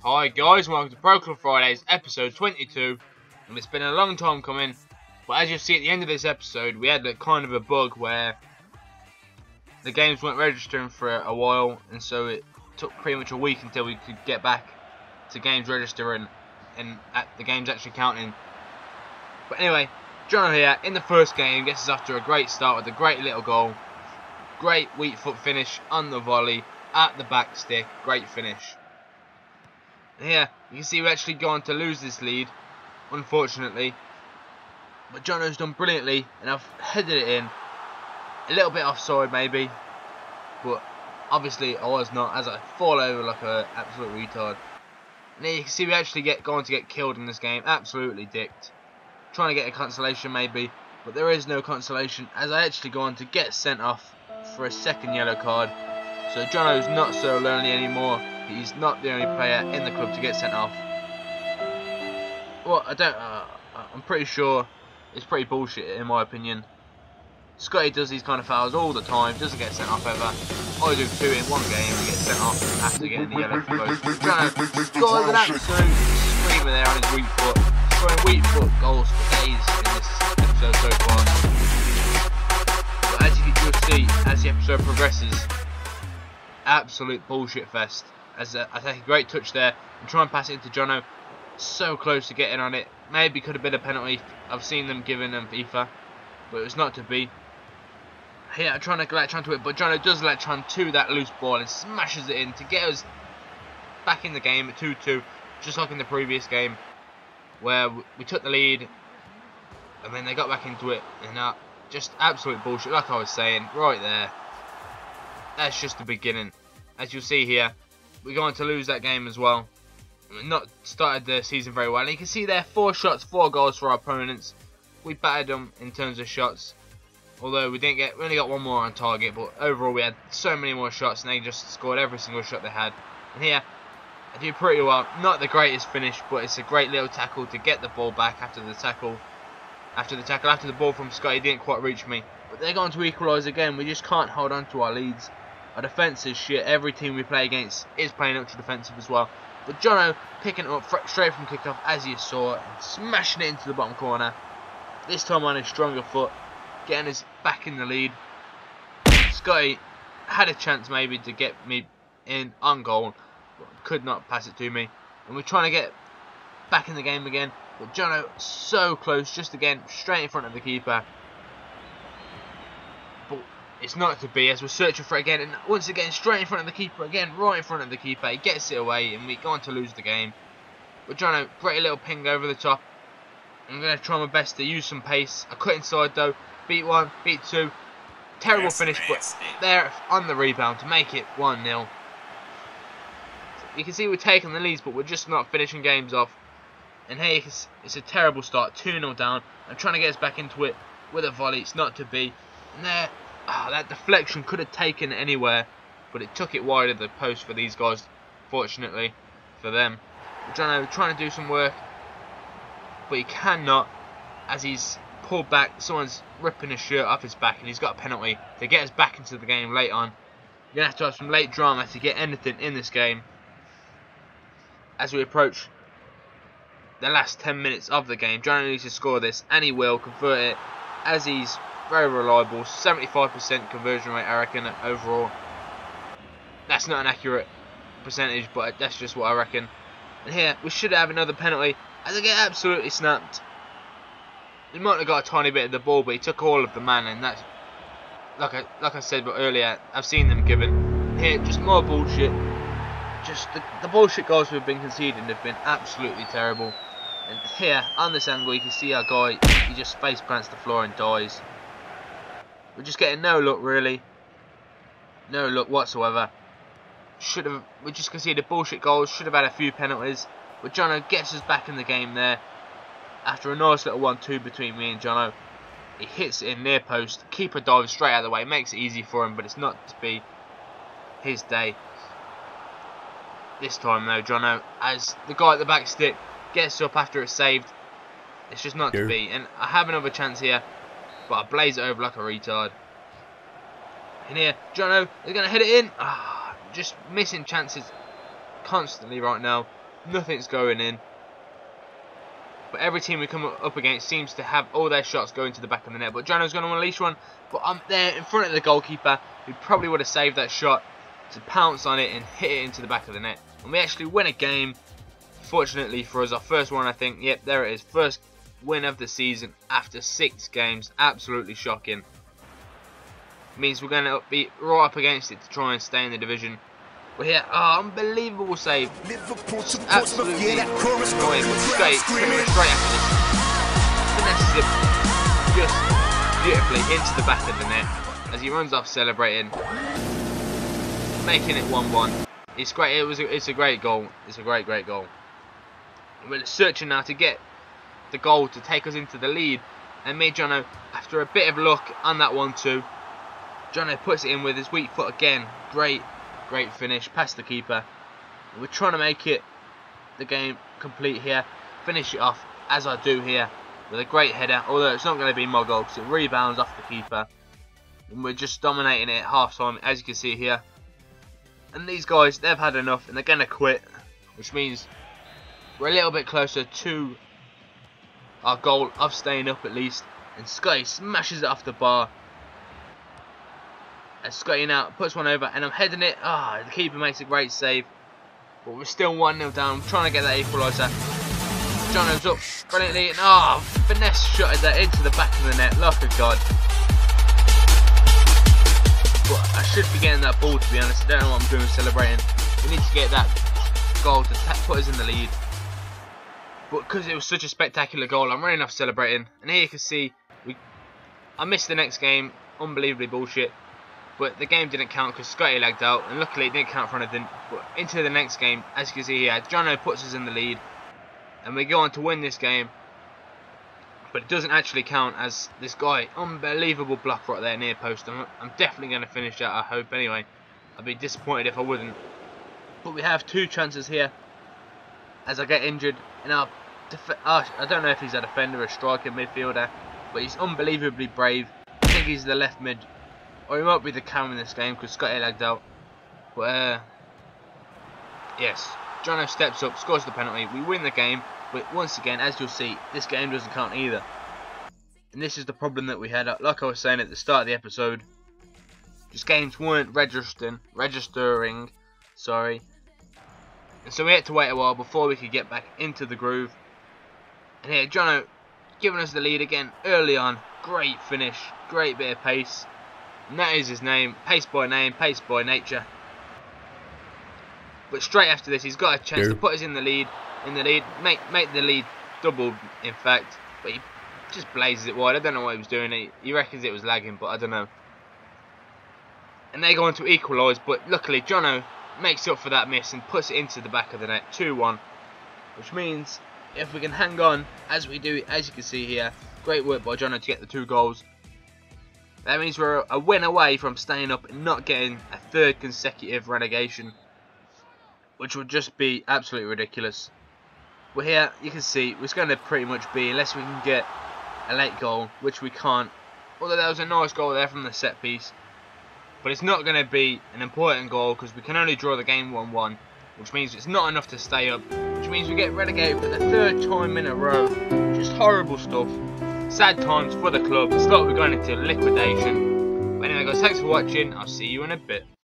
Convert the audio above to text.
Hi guys, welcome to Proclubs Fridays episode 22, and it's been a long time coming, but as you'll see at the end of this episode, we had kind of a bug where the games weren't registering for a while, and so it took pretty much a week until we could get back to games registering and the games actually counting. But anyway, John here in the first game gets us off to a great start with a great little goal, great weak foot finish on the volley at the back stick, great finish. Here, you can see we actually go on to lose this lead, unfortunately. But Jono's done brilliantly, and I've headed it in. A little bit offside, maybe. But obviously, I was not, as I fall over like an absolute retard. And here you can see we actually going to get killed in this game. Absolutely dicked. Trying to get a consolation, maybe. But there is no consolation, as I actually go on to get sent off for a second yellow card. So Jono's not so lonely anymore. He's not the only player in the club to get sent off. Well, I'm pretty sure it's pretty bullshit in my opinion. Scotty does these kind of fouls all the time, doesn't get sent off ever. I do 2 in one game and get sent off after getting the yellow for both. Jono scores an absolute screamer there on his weak foot. Scoring weak foot goals for days in this episode so far. But as you'll see, as the episode progresses, absolute bullshit fest. As I take a great touch there and try and pass it into Jono. So close to getting on it. Maybe could have been a penalty. I've seen them giving them Fifa, but it was not to be. Here I'm trying to latch onto it, but Jono does latch on to that loose ball and smashes it in to get us back in the game at 2-2, just like in the previous game where we took the lead and then they got back into it, and just absolute bullshit, like I was saying right there. That's just the beginning. As you'll see here, we're going to lose that game as well. We've not started the season very well. And you can see there, 4 shots, 4 goals for our opponents. We battered them in terms of shots. Although we only got 1 more on target. But overall we had so many more shots and they just scored every single shot they had. And here, I do pretty well. Not the greatest finish, but it's a great little tackle to get the ball back after the tackle. After the ball from Scotty didn't quite reach me. But they're going to equalise again. We just can't hold on to our leads. Our defence is shit. Every team we play against is playing ultra defensive as well. But Jono picking it up straight from kickoff, as you saw, and smashing it into the bottom corner. This time on his stronger foot, getting us back in the lead. Scotty had a chance maybe to get me in on goal, but could not pass it to me. And we're trying to get back in the game again. But Jono so close, just again, straight in front of the keeper. But it's not to be, as we're searching for it again, and once again straight in front of the keeper again, right in front of the keeper. He gets it away and we go on to lose the game. But Jono, great little ping over the top. I'm going to try my best to use some pace. I cut inside though, beat 1, beat 2. Terrible finish, but there on the rebound to make it 1-0. You can see we're taking the leads, but we're just not finishing games off. And here it's a terrible start, 2-0 down. I'm trying to get us back into it with a volley. It's not to be. And there, that deflection could have taken it anywhere, but it took it wide of the post for these guys, fortunately for them. Jono trying to do some work, but he cannot, as he's pulled back. Someone's ripping his shirt off his back and he's got a penalty to get us back into the game late on. You're going to have some late drama to get anything in this game as we approach the last 10 minutes of the game. Jono needs to score this, and he will convert it, as he's very reliable. 75% conversion rate, I reckon, overall. That's not an accurate percentage, but that's just what I reckon. And here, we should have another penalty, as I get absolutely snapped. He might have got a tiny bit of the ball, but he took all of the man, and that's, like I said earlier, I've seen them given. Here, just more bullshit. Just the bullshit goals we've been conceding have been absolutely terrible. And here, on this angle, you can see our guy, he just face plants the floor and dies. We're just getting no luck, really. No luck whatsoever. We just conceded bullshit goals, should have had a few penalties. But Jono gets us back in the game there. After a nice little 1-2 between me and Jono. He hits it in near post. Keeper dives straight out of the way. Makes it easy for him, but it's not to be his day. This time though, Jono, as the guy at the back stick gets up after it's saved. It's just not to be. And I have another chance here, but I blaze it over like a retard. And here, Jono is going to hit it in. Just missing chances constantly right now. Nothing's going in. But every team we come up against seems to have all their shots going to the back of the net. But Jono's going to unleash one. But I'm there in front of the goalkeeper, who probably would have saved that shot, to pounce on it and hit it into the back of the net. And we actually win a game. Fortunately for us, our first one, I think. Yep, there it is. First win of the season after 6 games. Absolutely shocking. Means we're going to be right up against it to try and stay in the division. We're here. Oh, unbelievable save. Absolutely annoying. Straight after this. Finesses it just beautifully into the back of the net as he runs off celebrating, making it 1-1. It's great. It's a great goal. It's a great goal. We're searching now to get the goal to take us into the lead, and me, Jono, after a bit of luck on that 1-2, Jono puts it in with his weak foot again. Great finish past the keeper. We're trying to make it the game complete here. Finish it off as I do here with a great header, although it's not going to be my goal because it rebounds off the keeper. And we're just dominating it at half time, as you can see here. And these guys, they've had enough and they're going to quit, which means we're a little bit closer to our goal of staying up at least. And Scotty smashes it off the bar. And Scotty now puts one over, and I'm heading it. The keeper makes a great save. But we're still 1-0 down. I'm trying to get that equaliser. Jono's up brilliantly. And finesse shot that into the back of the net. Like a god. But I should be getting that ball, to be honest. I don't know what I'm doing celebrating. We need to get that goal to put us in the lead. But because it was such a spectacular goal, I'm running off celebrating. And here you can see I missed the next game. Unbelievably bullshit. But the game didn't count because Scotty lagged out, and luckily it didn't count for anything. But into the next game, as you can see here, Jono puts us in the lead, and we go on to win this game. But it doesn't actually count, as this guy, unbelievable block right there near post. I'm definitely going to finish that, I hope anyway. I'd be disappointed if I wouldn't. But we have 2 chances here as I get injured. And I don't know if he's a defender, a striker, midfielder, but he's unbelievably brave. I think he's the left mid. Or he might be the cam in this game because Scotty lagged out. But yes, Jono steps up, scores the penalty. We win the game. But once again, as you'll see, this game doesn't count either. And this is the problem that we had. Like I was saying at the start of the episode, just games weren't registering. Sorry. And so we had to wait a while before we could get back into the groove. And here, Jono giving us the lead again early on. Great finish, great bit of pace. And that is his name, pace by nature. But straight after this, he's got a chance to put us in the lead, make the lead double, in fact. But he just blazes it wide. I don't know what he was doing. He reckons it was lagging, but I don't know. And they go on to equalise, but luckily Jono makes up for that miss and puts it into the back of the net, 2-1. Which means if we can hang on, as we do, as you can see here, great work by Jono to get the 2 goals. That means we're a win away from staying up and not getting a 3rd consecutive relegation, which would just be absolutely ridiculous. But here, you can see, it's going to pretty much be, unless we can get a late goal, which we can't. Although there was a nice goal there from the set piece. But it's not going to be an important goal because we can only draw the game 1-1, which means it's not enough to stay up, which means we get relegated for the 3rd time in a row. Just horrible stuff. Sad times for the club. It's like we're going into liquidation. But anyway guys, thanks for watching. I'll see you in a bit.